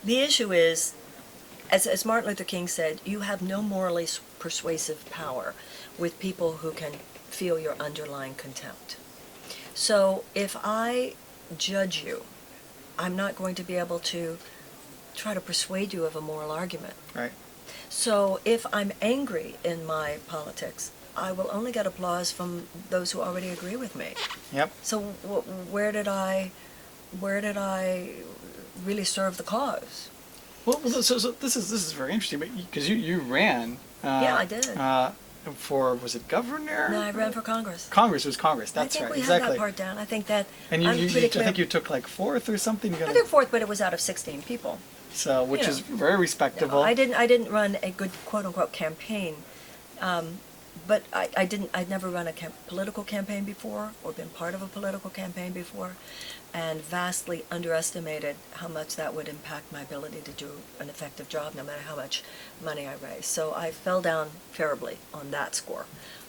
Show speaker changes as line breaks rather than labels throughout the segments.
The issue is, as Martin Luther King said, you have no morally persuasive power with people who can feel your underlying contempt. So if I judge you, I'm not going to be able to try to persuade you of a moral argument.
Right.
So if I'm angry in my politics, I will only get applause from those who already agree with me.
Yep.
So where did I really serve the cause?
Well, so this is very interesting, but because you ran.
Yeah, I did.
Was it governor?
No, I ran for Congress.
Congress, it was Congress. That's right.
I think we
exactly.
had that part down. I think that.
And
I'm pretty
I
clear.
think you took like fourth or something.
I took fourth, but it was out of 16 people.
So, which
You know.
is very respectable.
No, I didn't run a good quote unquote campaign, but I'd never run a political campaign before or been part of a political campaign before, and vastly underestimated how much that would impact my ability to do an effective job, no matter how much money I raised. So I fell down terribly on that score.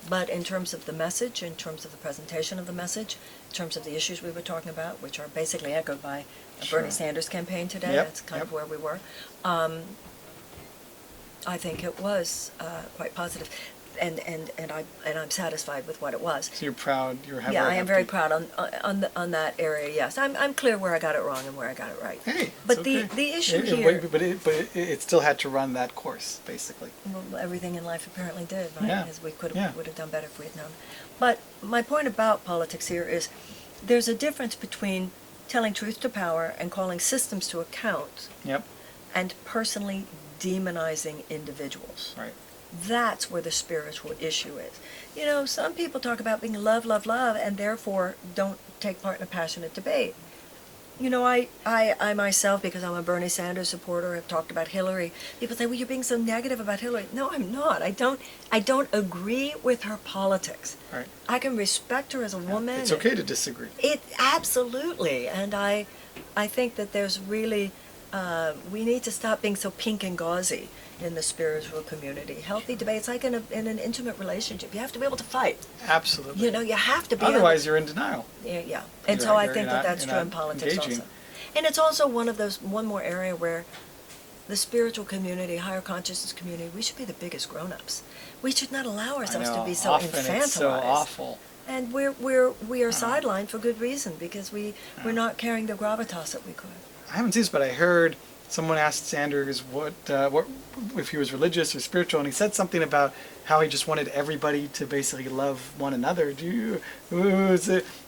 But in terms of the message, in terms of the presentation of the message, in terms of the issues we were talking about, which are basically echoed by a
Sure.
Bernie Sanders campaign today,
Yep,
that's kind of
yep.
where we were, I think it was quite positive. And I'm satisfied with what it was.
So you're proud.
Yeah, I am very proud on that area. Yes, I'm clear where I got it wrong and where I got it right.
Hey,
but
it's
the
okay.
issue here,
But it still had to run that course, basically.
well, everything in life apparently did, right?
Yeah.
Because we
Yeah.
would have done better if we had known. But my point about politics here is, there's a difference between telling truth to power and calling systems to account,
Yep.
and personally demonizing individuals.
Right.
That's where the spiritual issue is. You know, some people talk about being love, love, love, and therefore don't take part in a passionate debate. You know, I myself, because I'm a Bernie Sanders supporter, have talked about Hillary. People say, well, you're being so negative about Hillary. No, I'm not. I don't agree with her politics.
Right.
I can respect her as a woman.
It's okay to disagree.
It absolutely, and I think that there's really, we need to stop being so pink and gauzy in the spiritual community. Healthy debates, like in an intimate relationship, you have to be able to fight.
Absolutely.
You know, you have to be.
Otherwise, you're in denial.
Yeah. And
You're
so I
you're
think
not-
that's
you're
true in
not
politics
engaging.
also. And it's also one more area where the spiritual community, higher consciousness community, we should be the biggest grown-ups. We should not allow
I
ourselves
know,
to be so
often
infantilized.
it's so awful.
And we are sidelined for good reason, because we're not carrying the gravitas that we could.
I haven't seen this, but I heard someone asked Sanders what if he was religious or spiritual, and he said something about how he just wanted everybody to basically love one another. It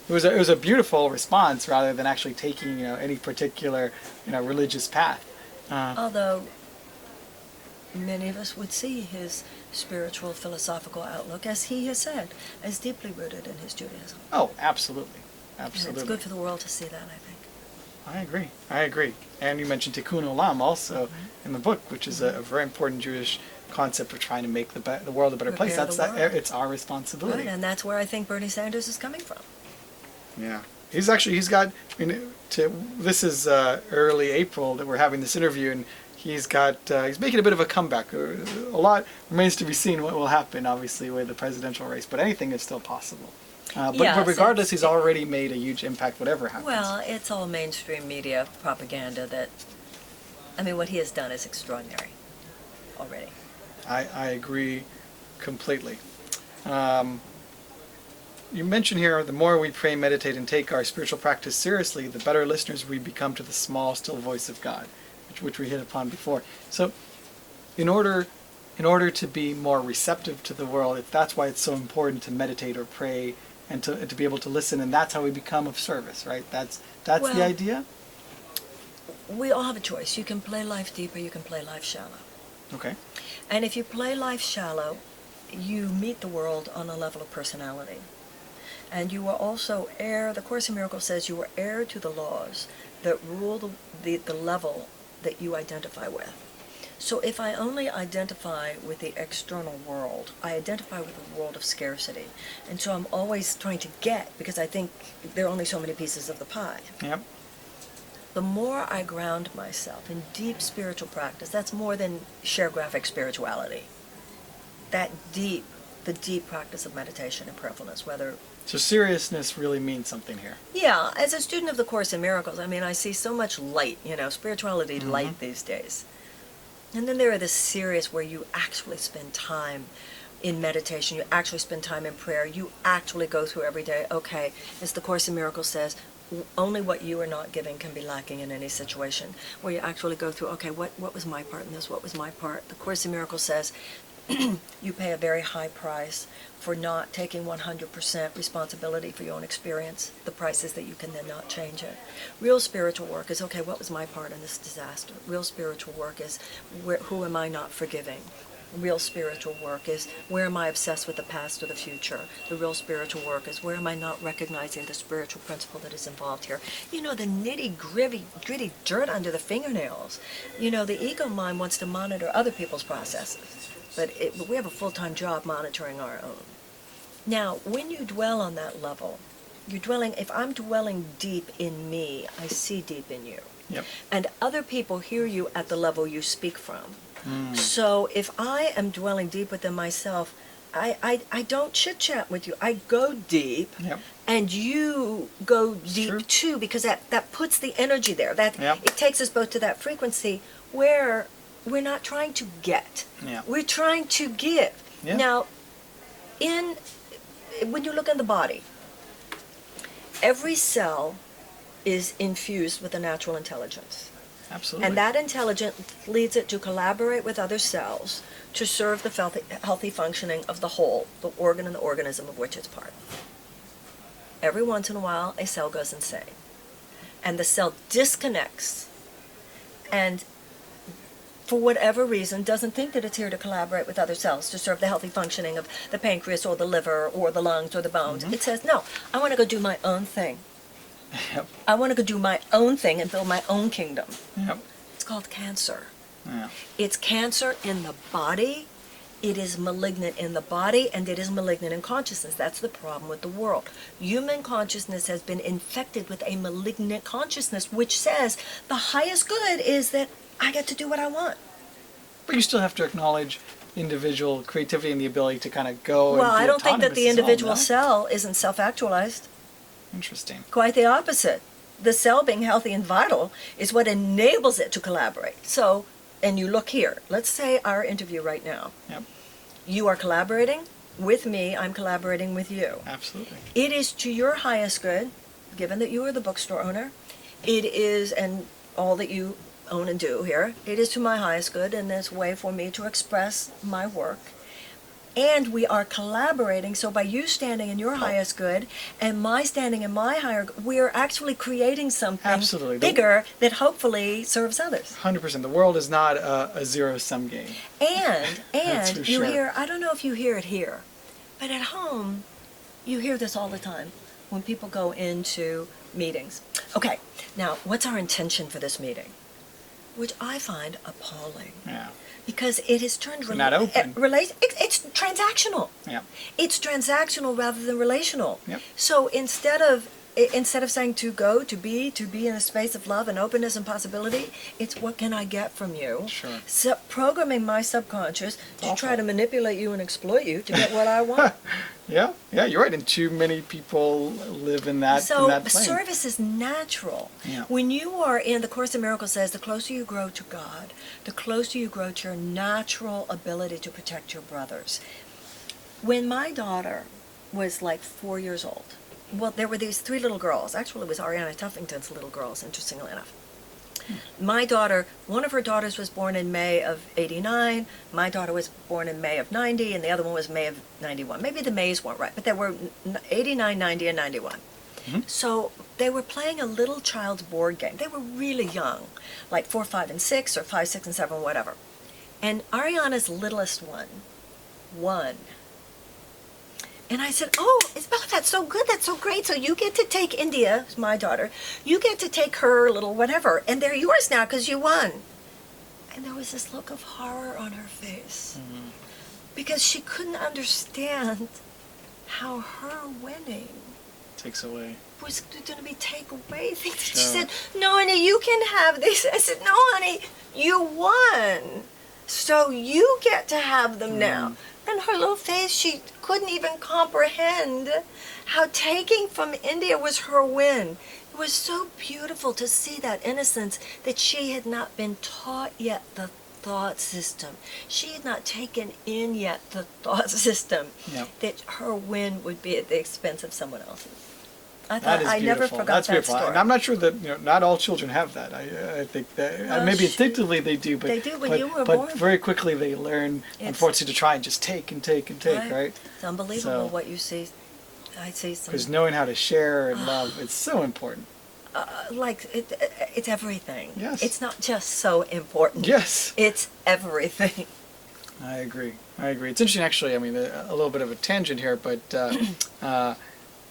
was a beautiful response, rather than actually taking any particular religious path.
Although many of us would see his spiritual philosophical outlook, as he has said, as deeply rooted in his Judaism.
Oh, absolutely,
And
absolutely.
it's good for the world to see that, I think.
I agree. And you mentioned Tikkun Olam also in the book, which is a very important Jewish concept for trying to make the world a better place.
Repair the world.
It's our responsibility.
Right, and that's where I think Bernie Sanders is coming from.
Yeah, he's got. This is early April that we're having this interview, and he's making a bit of a comeback. A lot remains to be seen what will happen, obviously, with the presidential race, but anything is still possible. But regardless, he's already made a huge impact, whatever happens.
Well, it's all mainstream media propaganda that, I mean, what he has done is extraordinary already.
I agree completely. You mentioned here, the more we pray, meditate, and take our spiritual practice seriously, the better listeners we become to the small, still voice of God, which we hit upon before. So, in order to be more receptive to the world, that's why it's so important to meditate or pray and to be able to listen, and that's how we become of service, right? That's the idea?
We all have a choice. You can play life deep or you can play life shallow.
Okay.
And if you play life shallow, you meet the world on a level of personality. And you are also heir, the Course in Miracles says you are heir to the laws that rule the level that you identify with. So if I only identify with the external world, I identify with the world of scarcity. And so I'm always trying to get, because I think there are only so many pieces of the pie.
Yep.
The more I ground myself in deep spiritual practice, that's more than sharegraphic spirituality. The deep practice of meditation and prayerfulness, whether
So seriousness really means something here.
Yeah, as a student of the Course in Miracles, I mean, I see so much light, spirituality light these days. And then there are the serious where you actually spend time in meditation, you actually spend time in prayer, you actually go through every day, okay, as the Course in Miracles says, only what you are not giving can be lacking in any situation. Where you actually go through, okay, what was my part in this? What was my part? The Course in Miracles says, you pay a very high price for not taking 100% responsibility for your own experience. The price is that you can then not change it. Real spiritual work is, okay, what was my part in this disaster? Real spiritual work is, who am I not forgiving? Real spiritual work is, where am I obsessed with the past or the future? The real spiritual work is, where am I not recognizing the spiritual principle that is involved here? The nitty-gritty dirt under the fingernails. The ego mind wants to monitor other people's processes, but we have a full-time job monitoring our own. Now, when you dwell on that level, if I'm dwelling deep in me, I see deep in you.
Yep.
And other people hear you at the level you speak from. So if I am dwelling deep within myself, I don't chit-chat with you. I go deep,
Yep.
and you go deep
True.
too, because that puts the energy there.
Yep.
It takes us both to that frequency where we're not trying to get.
Yeah.
We're trying to give.
Yeah.
Now, when you look in the body, every cell is infused with a natural intelligence.
Absolutely.
And that intelligence leads it to collaborate with other cells to serve the healthy functioning of the whole, the organ and the organism of which it's part. Every once in a while, a cell goes insane. And the cell disconnects and, for whatever reason, doesn't think that it's here to collaborate with other cells to serve the healthy functioning of the pancreas or the liver or the lungs or the bones. It says, no, I want to go do my own thing.
Yep.
I want to go do my own thing and build my own kingdom.
Yep.
It's called cancer.
Yeah.
It's cancer in the body, it is malignant in the body, and it is malignant in consciousness. That's the problem with the world. Human consciousness has been infected with a malignant consciousness, which says the highest good is that I get to do what I want.
But you still have to acknowledge individual creativity and the ability to kind of go and
Well,
be
I don't think that the
autonomous as well,
individual
no?
cell isn't self-actualized.
Interesting.
Quite the opposite. The cell being healthy and vital is what enables it to collaborate. So, and you look here, let's say our interview right now.
Yep.
You are collaborating with me, I'm collaborating with you.
Absolutely.
It is to your highest good, given that you are the bookstore owner. It is, and all that you own and do here, it is to my highest good, and there's a way for me to express my work. And we are collaborating, so by you standing in your highest good and my standing in my higher good, we are actually creating something
Absolutely.
bigger that hopefully serves others.
100%. The world is not a zero-sum game.
And
That's for
you
sure.
hear, I don't know if you hear it here, but at home, you hear this all the time when people go into meetings. Okay, now what's our intention for this meeting? Which I find appalling.
Yeah.
Because it has turned
Not open.
It's transactional.
Yeah.
It's transactional rather than relational.
Yep.
So instead of saying to go, to be in a space of love and openness and possibility, it's what can I get from you?
Sure.
So programming my subconscious to
Awful.
try to manipulate you and exploit you to get what I want.
Yeah, you're right. And too many people live in that
So
plane.
service is natural.
Yeah.
When you are in, the Course in Miracles says, the closer you grow to God, the closer you grow to your natural ability to protect your brothers. When my daughter was like 4 years old, well, there were these 3 little girls. Actually, it was Ariana Tuffington's little girls, interestingly enough. My daughter, one of her daughters was born in May of 89. My daughter was born in May of 90, and the other one was May of 91. Maybe the Mays weren't right, but they were 89, 90, and 91. So they were playing a little child's board game. They were really young, like 4, 5, and 6, or 5, 6, and 7, whatever. And Ariana's littlest one won. And I said, oh, Isabella, that's so good, that's so great. So you get to take India, my daughter, you get to take her little whatever, and they're yours now because you won. And there was this look of horror on her face. Because she couldn't understand how her winning
Takes away.
was going to be take away things. She
Sure.
said, no, honey, you can have these. I said, no, honey, you won. So you get to have them now. And her little face, she couldn't even comprehend how taking from India was her win. It was so beautiful to see that innocence, that she had not been taught yet the thought system. She had not taken in yet the thought system,
Yep.
that her win would be at the expense of someone else's. I
That
thought
is
I never
beautiful.
forgot
That's
that
beautiful.
story.
And I'm not sure that not all children have that. I think that
Well,
maybe instinctively they do, but
they do when
but,
you were
but
born.
very quickly they learn,
It's-
unfortunately, to try and just take and take and take, right?
It's unbelievable
So-
what you see. I see some.
Because knowing how to share and love, it's so important.
It's everything.
Yes.
It's not just so important.
Yes.
It's everything.
I agree. It's interesting, actually. I mean, a little bit of a tangent here, but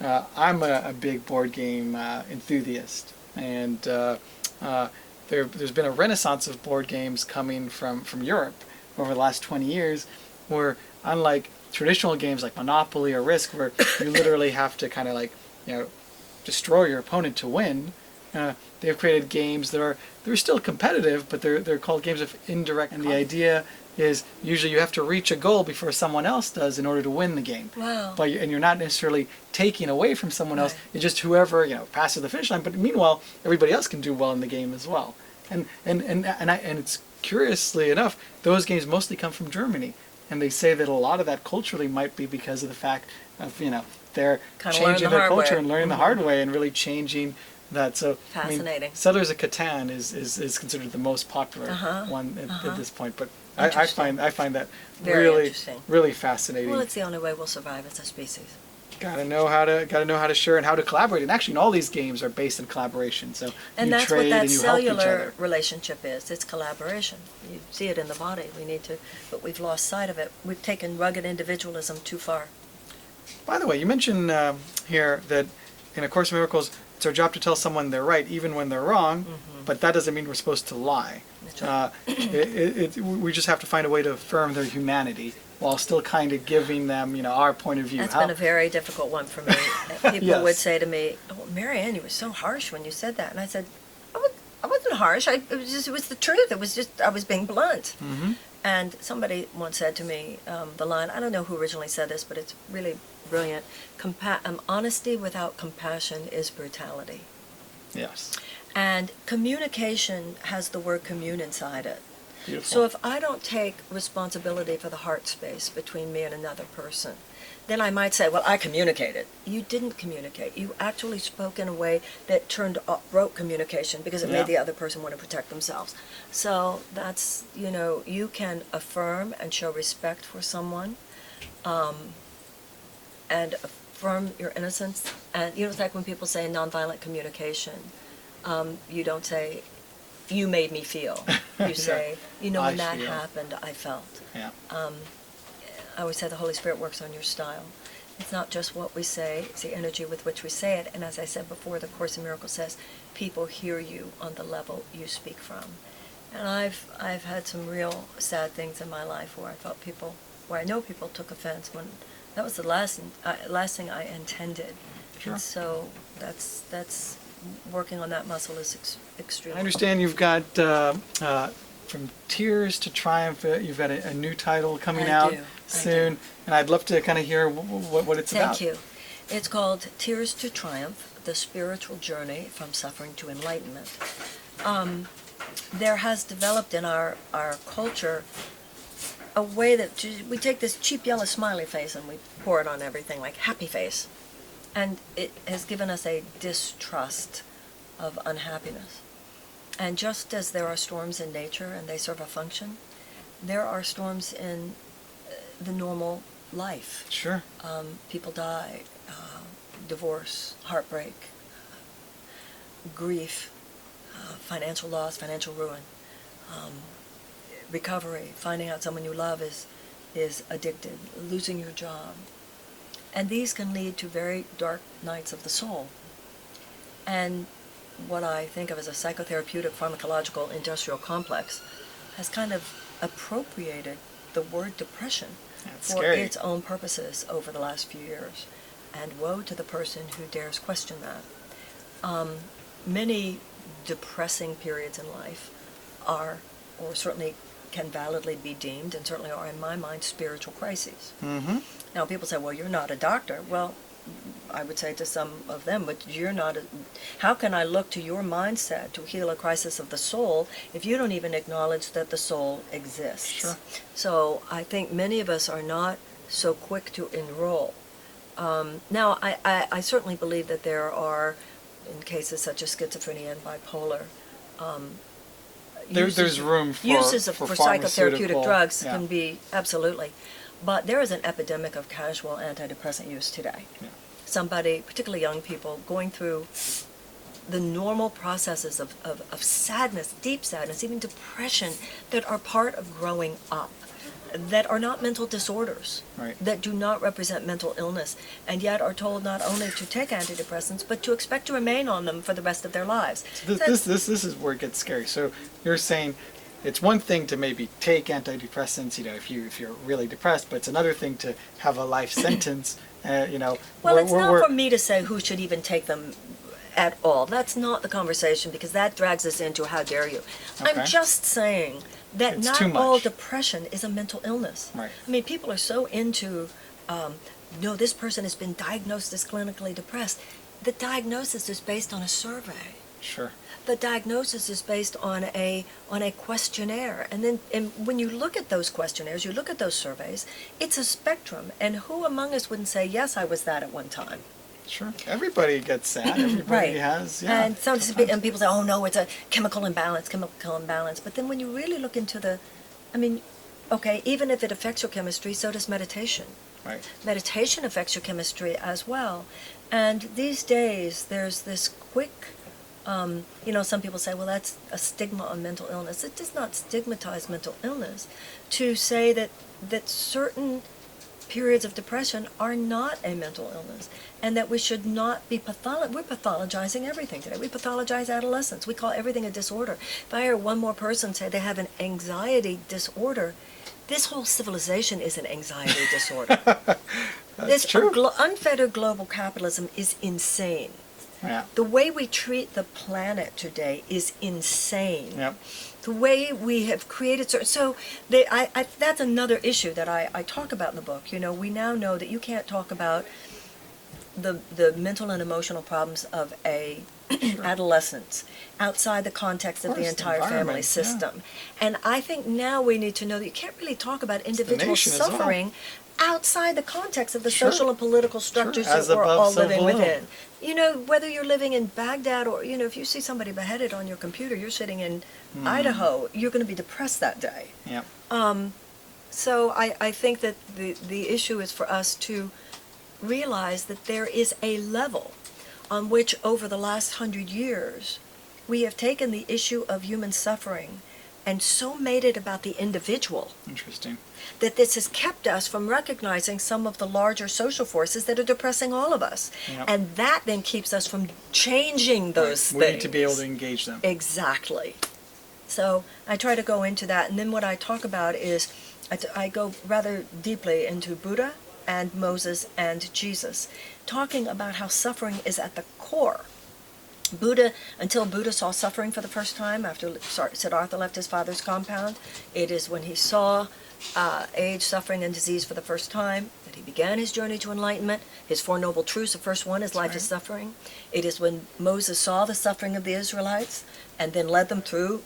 I'm a big board game enthusiast, and there's been a renaissance of board games coming from Europe over the last 20 years, where unlike traditional games like Monopoly or Risk, where you literally have to kind of like, destroy your opponent to win, they've created games that they're still competitive, but they're called games of indirect. And the idea is usually you have to reach a goal before someone else does in order to win the game.
Wow.
And you're not necessarily taking away from someone else.
Right.
It's just whoever passes the finish line. But meanwhile, everybody else can do well in the game as well. And it's curiously enough, those games mostly come from Germany, and they say that a lot of that culturally might be because of the fact of they're
Kinda learn
changing
the
their
hard
culture
way.
and learning the hard way and really changing that. So
Fascinating.
I mean, Settlers of Catan is considered the most popular one at this point. But I
Interesting.
find that
Very
really
interesting.
really fascinating.
Well, it's the only way we'll survive as a species.
Gotta know how to share and how to collaborate. And actually, all these games are based in collaboration. So
And
you
that's
trade
what that
and you help each
cellular
other.
relationship is. It's collaboration. You see it in the body. But we've lost sight of it. We've taken rugged individualism too far.
By the way, you mentioned here that in A Course in Miracles, it's our job to tell someone they're right even when they're wrong, but that doesn't mean we're supposed to lie.
That's right.
We just have to find a way to affirm their humanity while still kind of giving them, our point of view.
That's been a very difficult one for me. People
Yes.
would say to me, "Oh, Marianne, you were so harsh when you said that." And I said, I wasn't harsh. It was the truth. It was just, I was being blunt.
Mm-hmm.
And somebody once said to me, the line, I don't know who originally said this, but it's really brilliant. Honesty without compassion is brutality.
Yes.
And communication has the word commune inside it.
Beautiful.
So if I don't take responsibility for the heart space between me and another person, then I might say, well, I communicated. You didn't communicate. You actually spoke in a way that broke communication because it
Yeah.
made the other person want to protect themselves. So that's, you can affirm and show respect for someone, and affirm your innocence. And, it's like when people say nonviolent communication, you don't say, you made me feel. You say,
I
when that
feel.
happened, I felt.
Yeah.
I always say the Holy Spirit works on your style. It's not just what we say, it's the energy with which we say it. And as I said before, the Course in Miracles says, people hear you on the level you speak from. And I've had some real sad things in my life where I know people took offense when that was the last thing I intended.
Sure.
And so that's working on that muscle is extremely.
I understand you've got From Tears to Triumph. You've got a new title coming out soon, and I'd love to kind of hear what it's about.
Thank you. It's called Tears to Triumph: The Spiritual Journey from Suffering to Enlightenment. There has developed in our culture a way that we take this cheap yellow smiley face and we pour it on everything, like happy face. And it has given us a distrust of unhappiness. And just as there are storms in nature and they serve a function, there are storms in the normal life.
Sure.
People die, divorce, heartbreak, grief, financial loss, financial ruin, recovery, finding out someone you love is addicted, losing your job. And these can lead to very dark nights of the soul. And what I think of as a psychotherapeutic pharmacological industrial complex has kind of appropriated the word depression
That's
for
scary.
its own purposes over the last few years. And woe to the person who dares question that. Many depressing periods in life are, or certainly can validly be deemed, and certainly are in my mind, spiritual crises.
Mm-hmm.
Now, people say, well, you're not a doctor. Well, I would say to some of them, but you're not how can I look to your mindset to heal a crisis of the soul if you don't even acknowledge that the soul exists?
Sure.
So I think many of us are not so quick to enroll. Now, I certainly believe that there are, in cases such as schizophrenia and bipolar,
There's room for
uses
for
psychotherapeutic drugs
yeah.
can be, absolutely. But there is an epidemic of casual antidepressant use today.
Yeah.
Somebody, particularly young people, going through the normal processes of sadness, deep sadness, even depression, that are part of growing up, that are not mental disorders,
Right.
that do not represent mental illness, and yet are told not only to take antidepressants, but to expect to remain on them for the rest of their lives.
This is where it gets scary. So you're saying it's one thing to maybe take antidepressants, if you're really depressed, but it's another thing to have a life sentence.
Well, it's not for me to say who should even take them at all. That's not the conversation, because that drags us into how dare you.
Okay.
I'm just saying that
It's
not
too much.
all depression is a mental illness.
Right.
I mean, people are so into, no, this person has been diagnosed as clinically depressed. The diagnosis is based on a survey.
Sure.
The diagnosis is based on a questionnaire, and when you look at those questionnaires, you look at those surveys, it's a spectrum. And who among us wouldn't say, yes, I was that at one time?
Sure. Everybody gets sad. Everybody
Right.
has. Yeah.
And and people say, oh no, it's a chemical imbalance. But then when you really look into okay, even if it affects your chemistry, so does meditation.
Right.
Meditation affects your chemistry as well. And these days, there's this quick, some people say, well, that's a stigma on mental illness. It does not stigmatize mental illness to say that certain periods of depression are not a mental illness, and that we should not be we're pathologizing everything today. We pathologize adolescence. We call everything a disorder. If I hear one more person say they have an anxiety disorder, this whole civilization is an anxiety disorder.
That's true.
Unfettered global capitalism is insane.
Yeah.
The way we treat the planet today is insane.
Yep.
The way we have created that's another issue that I talk about in the book. We now know that you can't talk about the mental and emotional problems of a adolescence outside the context of the entire family
environment,
system. And I think now we need to know that you can't really talk about individual
nation as well.
suffering outside the context of the
Sure.
social and political structures
As
that we're
above,
all
so
living
below.
within. Whether you're living in Baghdad or, if you see somebody beheaded on your computer, you're sitting in Idaho, you're going to be depressed that day.
Yep.
So I think that the issue is for us to realize that there is a level on which over the last 100 years we have taken the issue of human suffering and so made it about the individual
Interesting.
that this has kept us from recognizing some of the larger social forces that are depressing all of us.
Yep.
And that then keeps us from changing those
We
things.
need to be able to engage them.
Exactly. So I try to go into that, and then what I talk about is I go rather deeply into Buddha and Moses and Jesus, talking about how suffering is at the core. Until Buddha saw suffering for the first time after Siddhartha left his father's compound, it is when he saw age, suffering, and disease for the first time that he began his journey to enlightenment. His Four Noble Truths, the first one is life is suffering. It is when Moses saw the suffering of the Israelites and then led them through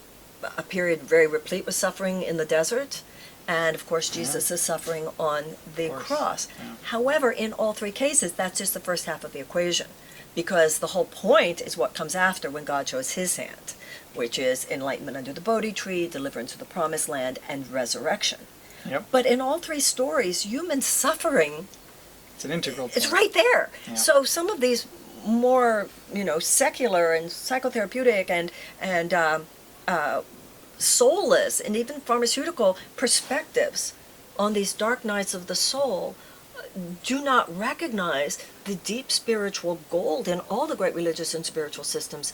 a period very replete with suffering in the desert. And of course, Jesus is suffering on the cross.
Yeah.
However, in all three cases, that's just the first half of the equation, because the whole point is what comes after when God shows his hand, which is enlightenment under the Bodhi tree, deliverance to the promised land, and resurrection.
Yep.
But in all three stories, human suffering
It's an integral point.
is right there.
Yeah.
So some of these more, secular and psychotherapeutic and soulless and even pharmaceutical perspectives on these dark nights of the soul do not recognize the deep spiritual gold in all the great religious and spiritual systems,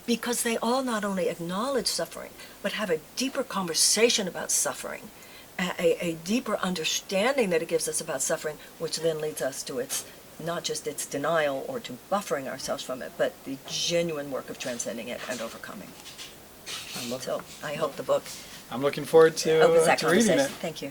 because they all not only acknowledge suffering, but have a deeper conversation about suffering, a deeper understanding that it gives us about suffering, which then leads us to not just its denial or to buffering ourselves from it, but the genuine work of transcending it and overcoming.
I love
So
it.
I hope the book
I'm looking forward to,
Opens that
to reading
conversation.
it.
Thank you.